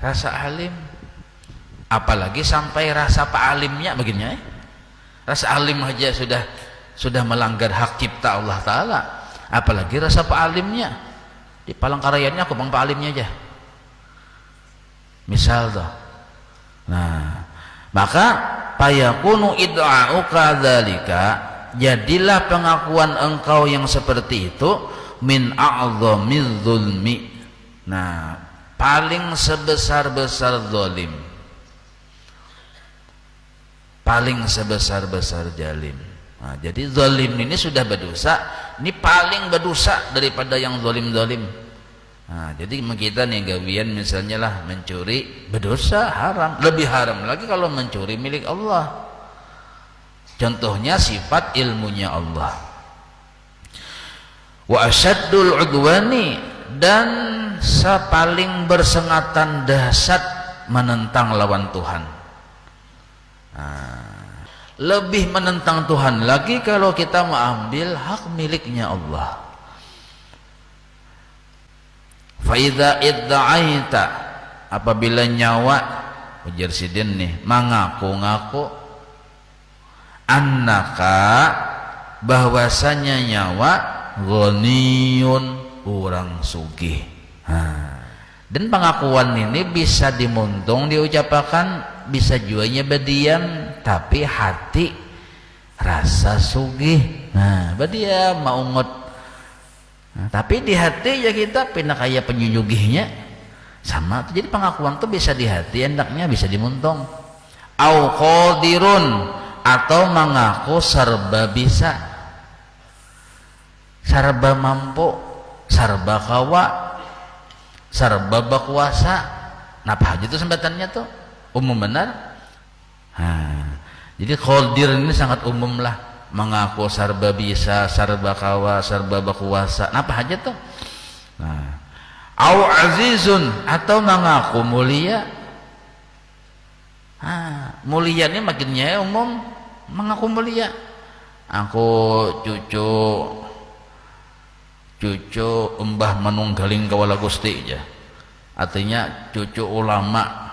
Rasa alim, apalagi sampai rasa pa'alimnya begini. Rasa alim aja sudah melanggar hak cipta Allah Ta'ala, apalagi rasa pa'alimnya. Di Palangkarayanya aku bang pa'alimnya aja misal tuh. Nah, maka fayakunu id'a'u kadzalika, jadilah pengakuan engkau yang seperti itu min a'dhamiz zulmi. Nah, paling sebesar-besar zalim, paling sebesar-besar jalim. Nah, jadi zalim ini sudah berdosa, ini paling berdosa daripada yang zalim-zalim. Nah, jadi kita nih gawian misalnya lah mencuri, berdosa, haram. Lebih haram lagi kalau mencuri milik Allah. Contohnya sifat ilmunya Allah. Wa asyaddul udwani, dan sepaling bersengatan dahsyat menentang lawan Tuhan. Nah, lebih menentang Tuhan lagi kalau kita mengambil hak miliknya Allah. Faidha idda'aita, apabila nyawa ujar sidin nih mengaku-ngaku annaka, bahwasanya nyawa ghaniyun, orang sugih. Dan pengakuan ini bisa dimuntung diucapkan, bisa juanya berdiam, tapi hati rasa sugih. Nah, berdiam mau ngot. Nah, tapi di hati ya kita pindah kayak penyuyugihnya sama. Jadi pengakuan tuh bisa di hati, hendaknya bisa dimuntung. Au qadirun, atau mengaku serba bisa, serba mampu, serba kawa, serba berkuasa. Napa aja tuh sebutannya tuh umum benar. Jadi qadir ini sangat umum lah, mengaku serba bisa, serba kawa, serba berkuasa. Napa aja tuh. Nah, au azizun, atau mengaku mulia. Mulia ini makinnya umum, mengaku mulia. Aku cucu Mbah Manunggaling Kawala Gusti aja. Artinya cucu ulama,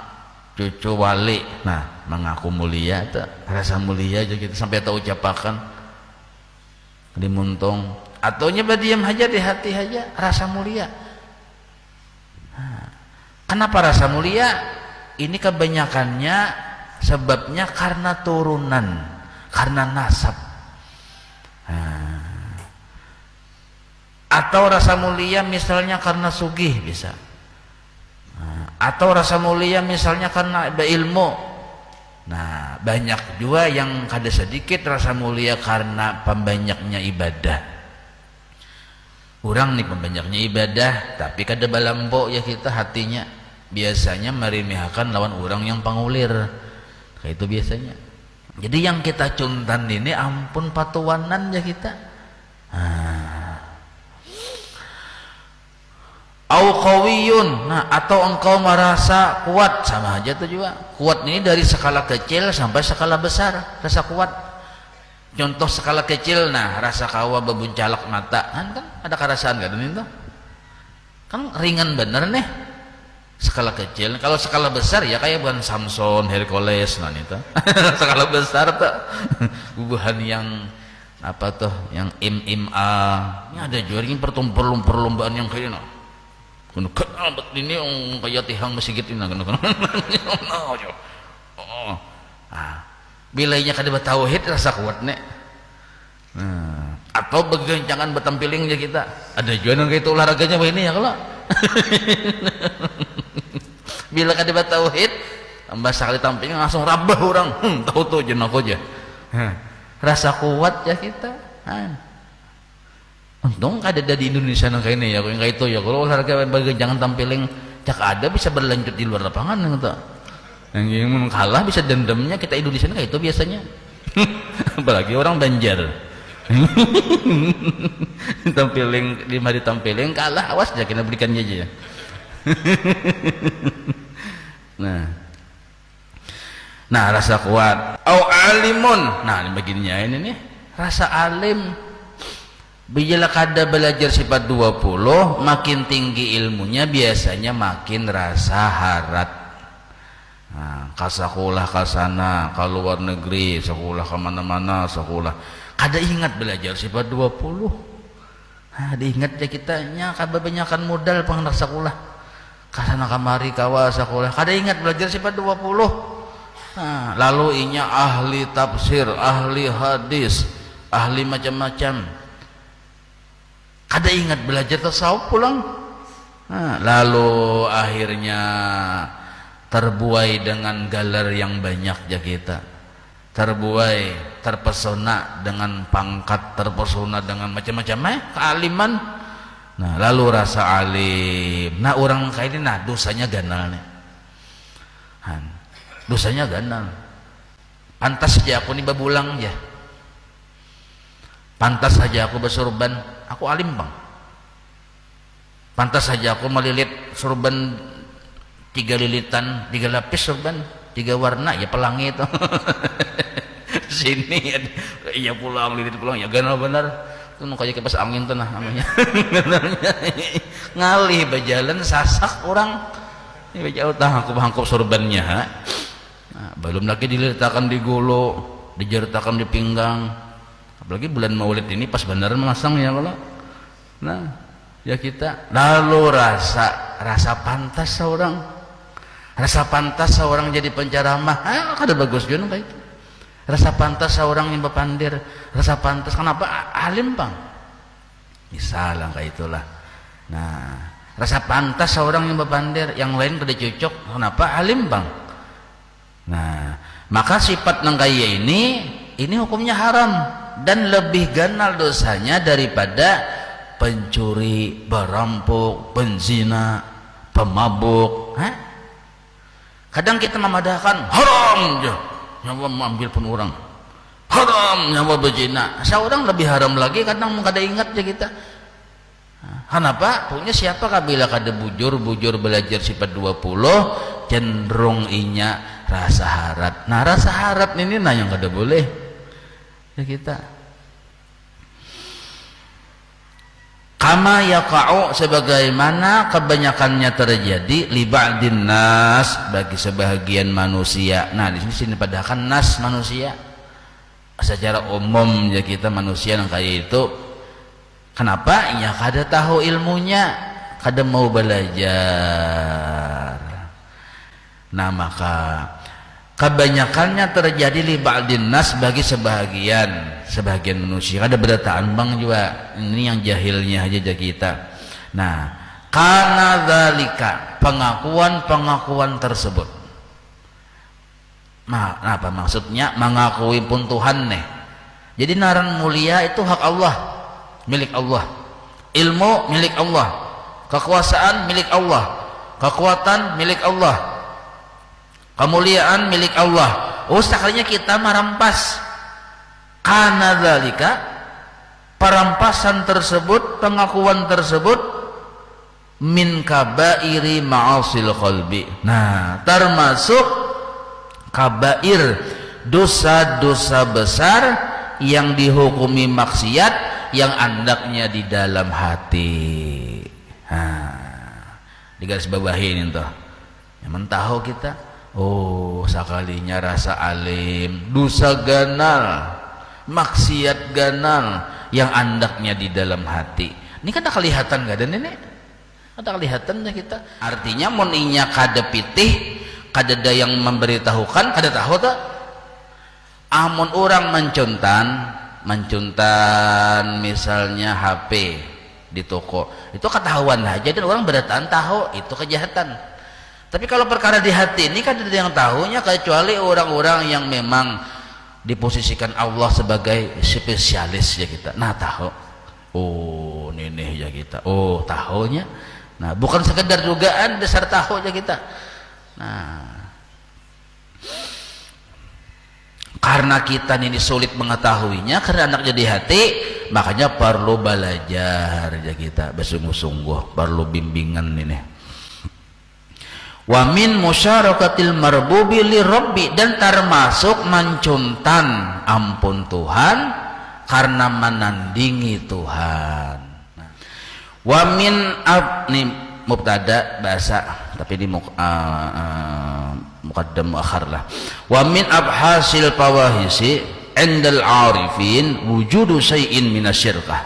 cucu wali. Nah, mengaku mulia tuh, rasa mulia aja kita sampai tahu ucapakan dimuntung. Atau nyoba diam aja di hati aja rasa mulia. Kenapa rasa mulia? Ini kebanyakannya sebabnya karena turunan, karena nasab. Atau rasa mulia misalnya karena sugih bisa. Atau rasa mulia misalnya karena ada ilmu. Nah, banyak juga yang kada sedikit rasa mulia karena pembanyaknya ibadah. Orang nih pembanyaknya ibadah, tapi kada balambo ya kita hatinya. Biasanya meremehkan lawan orang yang pangulir. Kayak itu biasanya. Jadi yang kita cuntan ini ampun patuanan ya kita. Au qawiyun, nah atau engkau merasa kuat, sama aja tuh juga. Kuat ini dari skala kecil sampai skala besar, rasa kuat. Contoh skala kecil, nah rasa kawa bebuncalak mata, kan ada kerasaan kan itu? Kan ringan bener nih. Skala kecil, kalau skala besar ya kayak bukan Samson, Hercules, nah itu. Skala besar tuh bubuhan yang apa tuh, yang MMA. Ini ada juga yang perlombaan yang kayak no. Ini kayak tihang masih gitu nah. Bilainya kada bertauhid rasa kuat nek. Atau begencangan betampilingnya kita. Ada juga yang kayak itu olahraganya begini ya kalau. Bila kada bertauhid tambah sekali tampiling langsung rabah orang. Tahu tuh jenah aja. Rasa kuat ya kita. Untung ada di Indonesia nang kayak ini ya, yang kayak itu ya. Kalau olahraga bagi jangan tampiling cak ada bisa berlanjut di luar lapangan gitu. Yang kalah bisa dendamnya kita Indonesia kayak itu biasanya. Apalagi orang Banjar. Tampiling di mari tampiling kalah, awas aja kena berikannya aja. Nah rasa kuat. Au alimun. Nah begininya ini nih rasa alim. Bila kada belajar sifat 20, makin tinggi ilmunya biasanya makin rasa harat. Nah, kasakulah kasana, ke luar negeri, sekolah kemana-mana, sekolah. Kada ingat belajar sifat 20. Nah, diingat ya kitanya, kebanyakan modal penghendak sekolah. Kasana kamari kawa sekolah. Kada ingat belajar sifat 20. Nah, lalu inya ahli tafsir, ahli hadis, ahli macam-macam. Kada ingat belajar tasawuf pulang. Nah, lalu akhirnya terbuai dengan galer yang banyak ya kita. Terbuai, terpesona dengan pangkat, terpesona dengan macam-macam kealiman. Nah, lalu rasa alim. Nah, orang kayak ini dosanya ganal nih. Dosanya ganal. Pantas saja aku nih babulang ya. Pantas saja aku bersorban, aku alim bang. Pantas saja aku melilit sorban 3 lilitan, 3 lapis sorban, 3 warna ya pelangi itu. Sini ya pulang lilit pulang ya ganal benar. Itu kayak kipas angin tuh namanya. Ngalih berjalan sasak orang. Ini jauh tah aku bangkop sorbannya. Nah, belum lagi diletakan di golo, dijertakan di pinggang. Apalagi bulan Maulid ini pas beneran memasang ya kalau. Nah, ya kita lalu rasa pantas seorang. Rasa pantas seorang jadi penceramah. Kada bagus juga kayak itu. Rasa pantas seorang yang berpandir, rasa pantas kenapa alim bang? Misalnya kayak itulah. Nah, rasa pantas seorang yang berpandir, yang lain kada cocok, kenapa alim bang? Nah, maka sifat nang kaya ini hukumnya haram dan lebih ganal dosanya daripada pencuri, perampok, penzina, pemabuk. Kadang kita memadahkan haram je, nyawa mengambil pun orang, haram nyawa berzina. Seorang lebih haram lagi kadang kada ingat je kita. Kenapa? Punya siapa bila kada bujur belajar sifat 20 cenderung inya rasa harat. Nah, rasa harat ini yang kada boleh ya kita. Kama yaqa'u sebagaimana kebanyakannya terjadi li ba'din nas bagi sebahagian manusia. Nah, di sini padahkan nas manusia. Secara umum ya kita manusia yang kayak itu. Kenapa? Ya kada tahu ilmunya, kada mau belajar. Nah, maka kebanyakannya terjadi li ba'din nas bagi sebahagian manusia. Kada berdataan bang juga ini yang jahilnya aja kita. Nah, karena dzalika pengakuan tersebut. Apa maksudnya? Mengakui pun Tuhan nih. Jadi naran mulia itu hak Allah, milik Allah. Ilmu milik Allah, kekuasaan milik Allah, kekuatan milik Allah, kemuliaan milik Allah. Sekalinya kita merampas. Karena dzalika perampasan tersebut, pengakuan tersebut min kabairi ma'asil qalbi. Nah, termasuk kabair, dosa-dosa besar yang dihukumi maksiat yang andaknya di dalam hati. Di garis bawahi ini tuh. Yang tahu kita, sekalinya rasa alim, dosa ganal, maksiat ganal yang andaknya di dalam hati. Ini kan tak kelihatan gak ada nenek? Ada kelihatan dah kita. Artinya moninya kada pitih, kada ada yang memberitahukan, kada tahu tak? Amun orang mencuntan misalnya HP di toko, itu ketahuan aja dan orang berdataan tahu itu kejahatan. Tapi kalau perkara di hati ini kan ada yang tahunya kecuali orang-orang yang memang diposisikan Allah sebagai spesialis ya kita. Nah, tahu. Ini ya kita. Tahunya. Nah, bukan sekedar dugaan, dasar tahu ya kita. Nah, karena kita ini sulit mengetahuinya karena anaknya di hati, makanya perlu belajar ya kita, bersungguh-sungguh, perlu bimbingan ini. Wa min musyarakatil marbubi li rabbi, dan termasuk mencuntan ampun Tuhan karena menandingi Tuhan. Wa min nih mubtada bahasa tapi di muqaddam muakhar lah. Wa min abhasil fawahisi indal arifin wujudu syai'in minasyirkah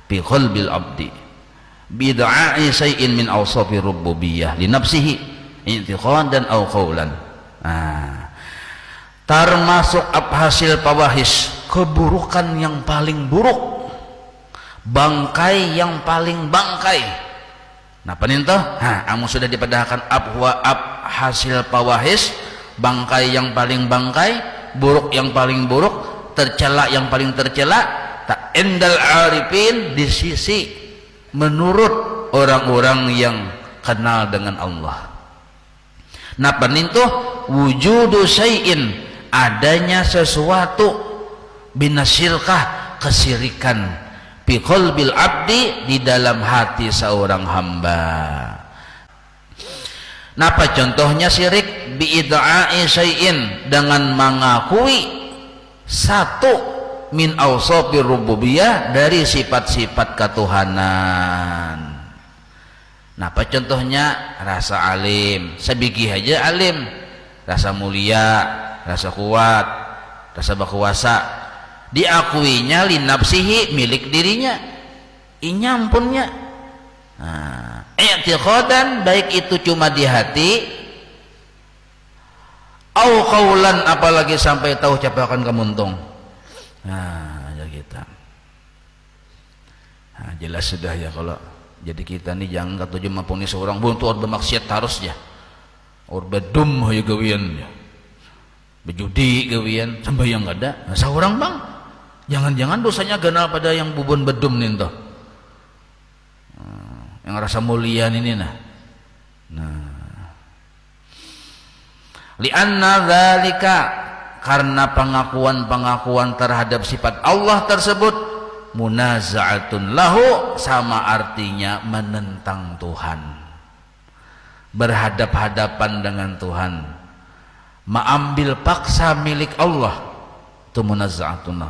fi qalbil abdi bid'a'i syai'in min awsafi rububiyyah li nafsihi i'tiqadan aw qawlan. Termasuk abhasil fawahis, keburukan yang paling buruk, bangkai yang paling bangkai. Nah penintoh, kamu sudah dipadahkan hasil pawahis, bangkai yang paling bangkai, buruk yang paling buruk, tercela yang paling tercela. Tak endal arifin di sisi menurut orang-orang yang kenal dengan Allah. Nah penintoh wujudu syai'in, adanya sesuatu binasyirkah, kesirikan fi qalbil abdi, di dalam hati seorang hamba. Napa contohnya syirik? Bi id'a'i syai'in, dengan mengakui satu min awsafir rububiyah, dari sifat-sifat ketuhanan. Napa contohnya? Rasa alim, sebigih aja alim, rasa mulia, rasa kuat, rasa berkuasa, diakuinya linapsihi, milik dirinya, inyampunnya. I'tiqadan, baik itu cuma di hati, au qaulan, apalagi sampai tahu capakan kemuntung. Ya kita. Jelas sudah ya, kalau jadi kita nih jangan katuju mampuni seorang buntu or bermaksiat harus ya, or bedum hayu gawian ya, bejudi gawian sampai yang ada. Seorang bang, jangan-jangan dosanya ganal pada yang bubun bedum nih toh, yang rasa mulia ini nah. Lianna dzalika, karena pengakuan-pengakuan terhadap sifat Allah tersebut munaza'atun lahu, sama artinya menentang Tuhan, berhadap-hadapan dengan Tuhan, mengambil paksa milik Allah, itu munazi'atun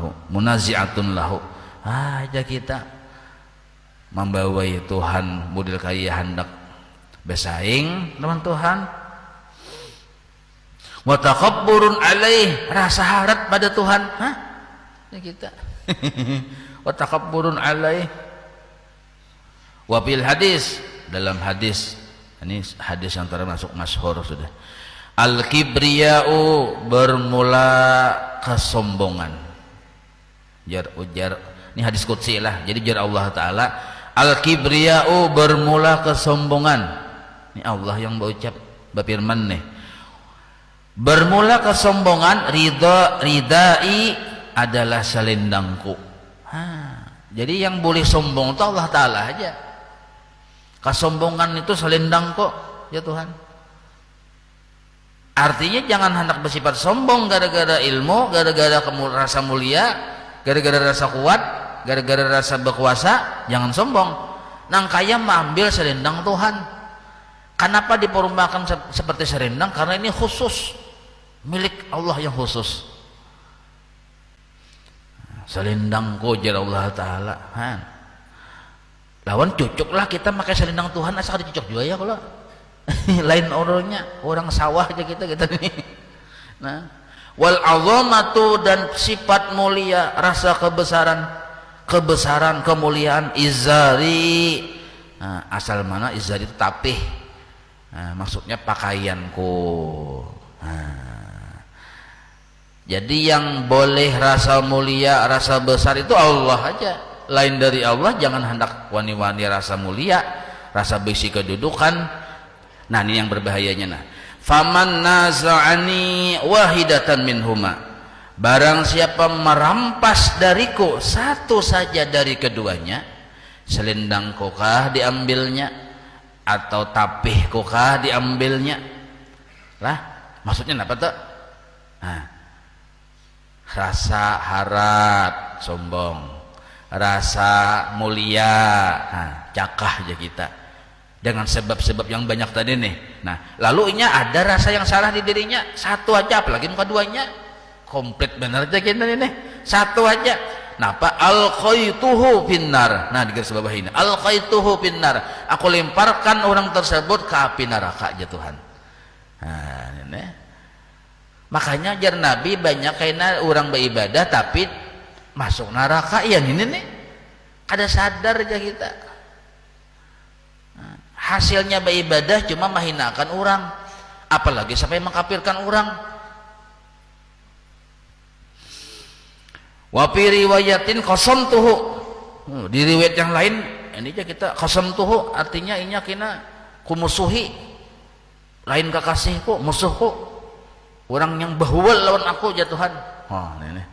lahu. Aja kita membawai Tuhan model kaya hendak bersaing dengan Tuhan. Wa takabburun alaih, rasa harap pada Tuhan. Ya kita. Wa takabburun alaih. Wa fil hadis, dalam hadis, ini hadis yang termasuk masyhur sudah. Al kibriya'u, bermula kesombongan. Jar ini hadis qudsi lah. Jadi jar Allah taala, al kibriya'u, bermula kesombongan. Ini Allah yang berucap, berfirman nih. Bermula kesombongan, ridai adalah selendangku. Jadi yang boleh sombong itu Allah taala aja. Kesombongan itu selendang kok ya Tuhan. Artinya jangan hendak bersifat sombong gara-gara ilmu, gara-gara rasa mulia, gara-gara rasa kuat, gara-gara rasa berkuasa. Jangan sombong. Nang kaya mengambil selendang Tuhan. Kenapa diperumpakan seperti selendang? Karena ini khusus, milik Allah yang khusus. Selendang kojar Allah taala. Lawan cucuklah kita pakai selendang Tuhan, asal dicucuk juga ya kalau. Lain orangnya, orang sawah aja kita nih. Nah, wal azamatu, dan sifat mulia, rasa kebesaran, kemuliaan, izari. Asal mana izari itu tapih. Maksudnya pakaianku. Jadi yang boleh rasa mulia, rasa besar itu Allah aja. Lain dari Allah jangan hendak wani-wani rasa mulia, rasa besi kedudukan. Nah ini yang berbahayanya. Nah, faman naza'ani wahidatan minhuma, barang siapa merampas dariku satu saja dari keduanya, selendang kokah diambilnya atau tapih kokah diambilnya lah, maksudnya apa tuh? Rasa harap sombong, rasa mulia cakah aja kita dengan sebab-sebab yang banyak tadi nih. Nah lalu ini ada rasa yang salah di dirinya satu aja, apalagi muka duanya komplit bener aja kita nih, satu aja. napa alqaituhu finnar. Nah di garis bawah ini alqaituhu finnar, aku lemparkan orang tersebut ke api neraka jatuhan. Nah ini makanya jar Nabi banyak kayaknya orang beribadah tapi masuk neraka. Yang ini nih ada sadar aja kita. Nah, hasilnya beribadah cuma menghinakan orang, apalagi sampai mengkafirkan orang. Wa fi riwayatin qasamtuhu, di riwayat yang lain ini aja kita qasamtuhu artinya inya kina kumusuhi, lain kekasihku, musuhku, orang yang bahwal lawan aku jatuhan. Oh ini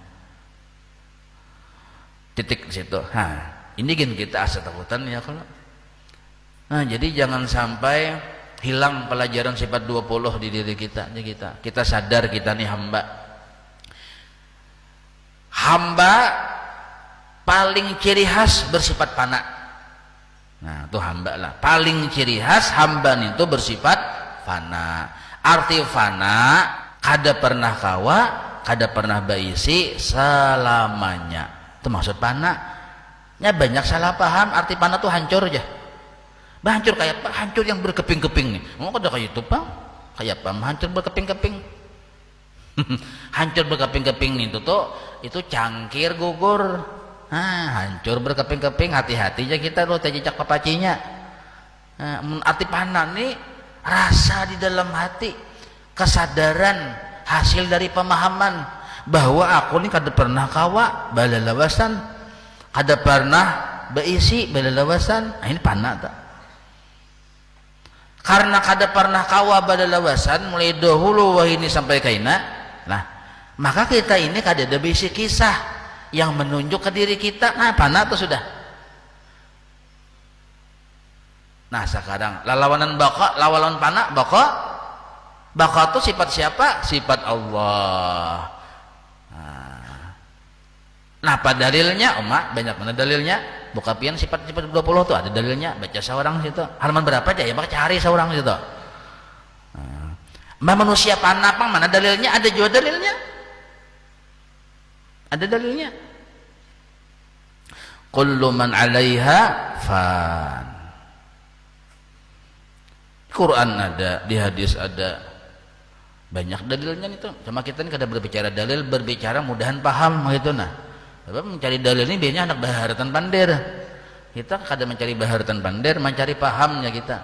titik di situ. Ini gini kita asa takutan ya kalau. Nah jadi jangan sampai hilang pelajaran sifat 20 di diri kita. Kita sadar kita nih hamba paling ciri khas bersifat fana. Nah itu hamba lah paling ciri khas hamba itu bersifat fana. Arti fana kada pernah kawa, kada pernah baisi selamanya. Itu maksud fana. Ya banyak salah paham, arti fana tuh hancur aja. Hancur kayak apa? Hancur yang berkeping-keping nih. Mau kada kayak itu Bang? Kayak apa? Hancur berkeping-keping. Hancur berkeping-keping itu cangkir gugur. Hancur berkeping-keping, hati-hati aja kita loh jejak papacinya. Arti fana nih rasa di dalam hati, kesadaran hasil dari pemahaman bahwa aku nih kada pernah kawa balalawasan, kada pernah beisi balalawasan. Ini fana tak? Karena kada pernah kawa balalawasan mulai dahulu wah ini sampai kaina. Nah, maka kita ini kada ada bisi kisah yang menunjuk ke diri kita. Nah, fana itu sudah. Nah, sekarang lawanan baqa, lawanan fana, baqa itu sifat siapa? Sifat Allah. Nah, apa dalilnya? Banyak mana dalilnya? Buka pian sifat 20 tuh ada dalilnya. Baca seorang situ. Halaman berapa aja ya? Maka cari seorang situ. Manusia fana apa mana dalilnya? Ada juga dalilnya. Ada dalilnya. Kullu man 'alaiha fan. Quran ada, di hadis ada. Banyak dalilnya itu. Cuma kita ini kada berbicara dalil, berbicara mudahan paham gitu nah. Sebab mencari dalil ini biasanya anak baharatan pandir. Kita kada mencari baharatan pandir, mencari pahamnya kita.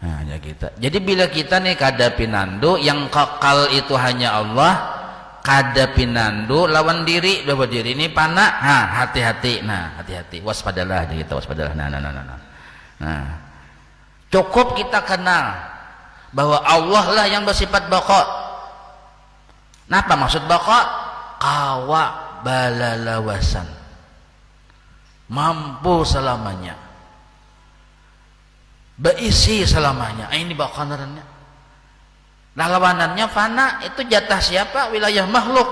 Nah, ya kita. Jadi bila kita nih kada pinandu, yang kekal itu hanya Allah, kada pinandu lawan diri, bahwa diri ini fana. Hati-hati. Nah, hati-hati. Waspadalah kita, waspadalah. Nah. Cukup kita kenal bahwa Allah lah yang bersifat baqa. Napa maksud baqa? Kawa balalawasan, mampu selamanya, beisi selamanya. Ini baqa narannya. Nah lawanannya fana, itu jatah siapa? Wilayah makhluk.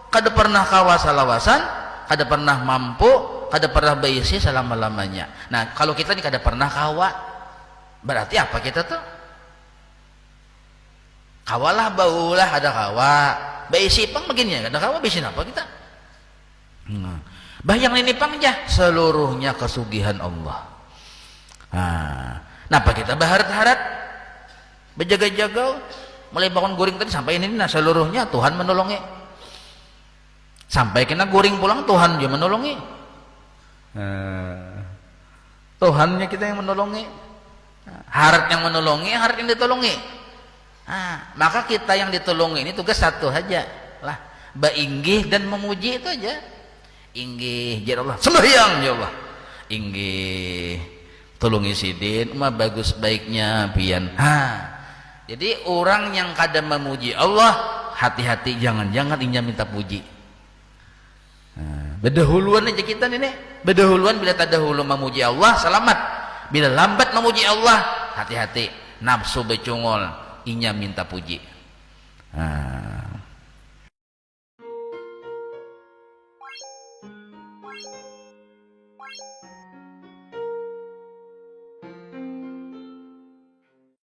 Kada pernah kawa salawasan, kada pernah mampu, kada pernah beisi selama-lamanya. Nah kalau kita ini kada pernah kawa, berarti apa kita tuh? Kawalah baulah ada kawa, beisi pang begini ya, ada kawa beisi apa kita? Bayang ini pang aja seluruhnya kesugihan Allah. Napa kita berharap-harap, berjaga-jaga, mulai bangun guring tadi sampai ini, nah seluruhnya Tuhan menolongi. Sampai kena guring pulang Tuhan juga menolongi. Tuhannya kita yang menolongi, harap yang menolongi, harap yang ditolongi. Maka kita yang ditolongi ini tugas satu aja lah, bainggih dan memuji itu aja. Inggih ya Allah, sembahyang ya Allah, inggih tolongi sidin bagus baiknya pian. Jadi orang yang kadang memuji Allah, hati-hati jangan-jangan inya minta puji. Berdahuluan aja kita nih, berdahuluan bila terdahulu memuji Allah selamat, bila lambat memuji Allah hati-hati, nafsu becungol inya minta puji.